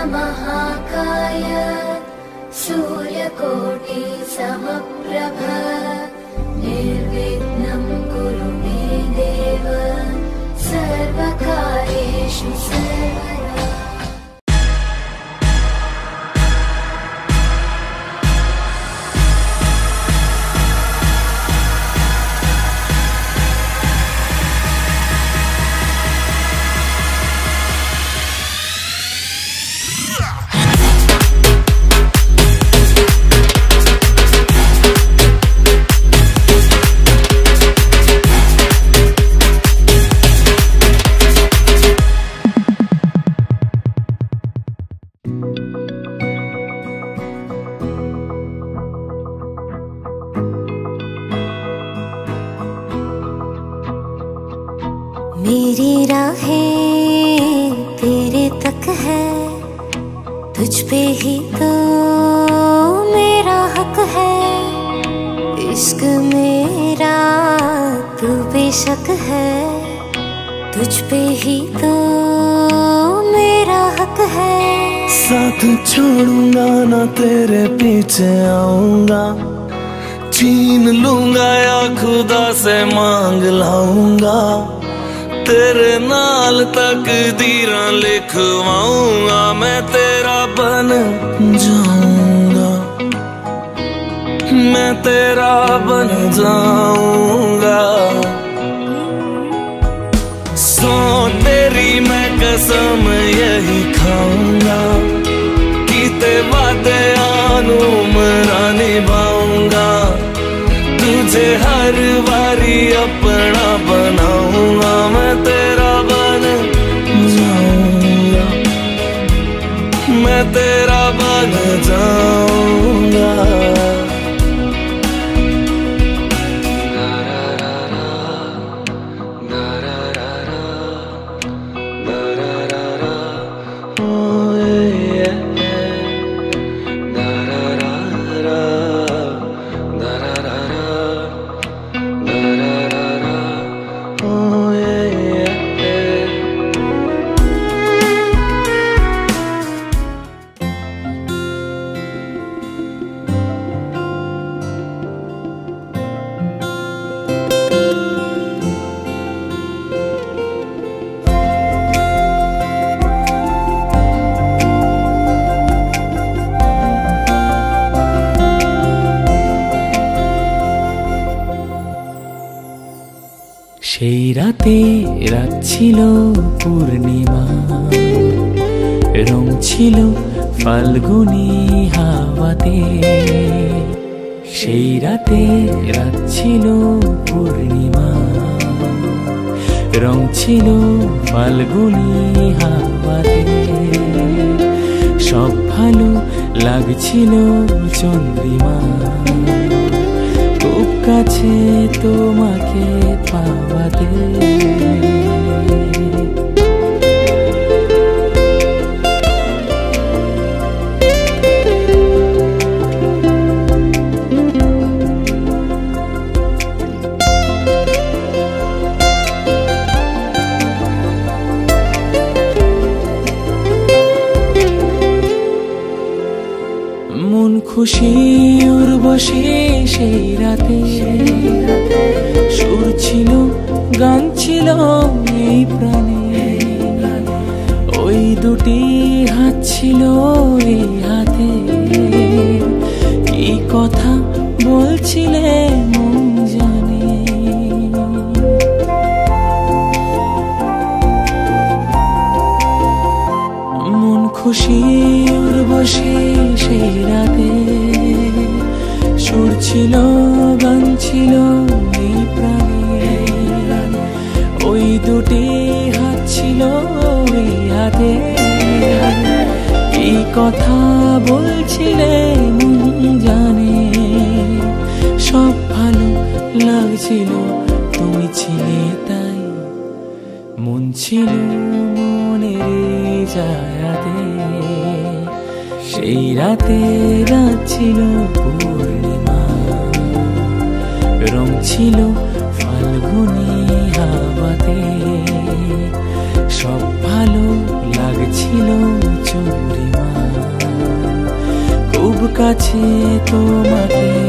महाकाय सूर्यकोटि समप्रभ निर्विघ्नं कुरु मे देव सर्वकार्येषु सर्वदा। मेरी राहें तेरे तक है, तुझ पे ही तो मेरा हक है। इश्क मेरा तू बेशक है, तुझ पे ही तो मेरा हक है। साथ छोड़ूंगा ना तेरे पीछे आऊंगा, छीन लूंगा या खुदा से मांग लाऊंगा। तेरे नाल तकदीरां लिखवाऊंगा, मैं तेरा बन जाऊंगा, मैं तेरा बन जाऊंगा। सौ तेरी मैं कसम यही खाऊंगा, कीते वादे आनू मरा निभाऊंगा। तुझे हर बारी अपना बनाऊंगा, मैं तेरा बन जाऊंगा, मैं तेरा बन जाऊंगा। সেই রাতে রাত ছিল পূর্ণিমা, রং ছিল ফাল্গুনি হাওয়াতে। সেই রাতে রাত ছিল পূর্ণিমা, রং ছিল ফাল্গুনি হাওয়াতে। সব ভালো লাগছিল চন্দ্রিমা, খুব কাছে তোমাকে পাওয়াতে। মন খুশি উর্বশী সেই রাতে, সুর ছিল গান ছিল এই প্রাণে। ওই দুটি হাত ছিল এই হাতে, কি কথা বলছিলে মন জানে। মন খুশি উর্বশী সেই রাতে, সুর ছিল গান ছিল এই প্রাণে। ওই দুটি হাত ছিল এই হাতে, কি কথা বলছিলে মন জানে। সব ভালো লাগছিল তুমি ছিলে তাই, মন ছিল মনের জায়গাতে। সেই রাতে রাত ছিল পূর্ণিমা, রং ছিল ফাল্গুনি হাওয়াতে। সব ভালো লাগছিল চন্দ্রিমা। কাছে তোমাকে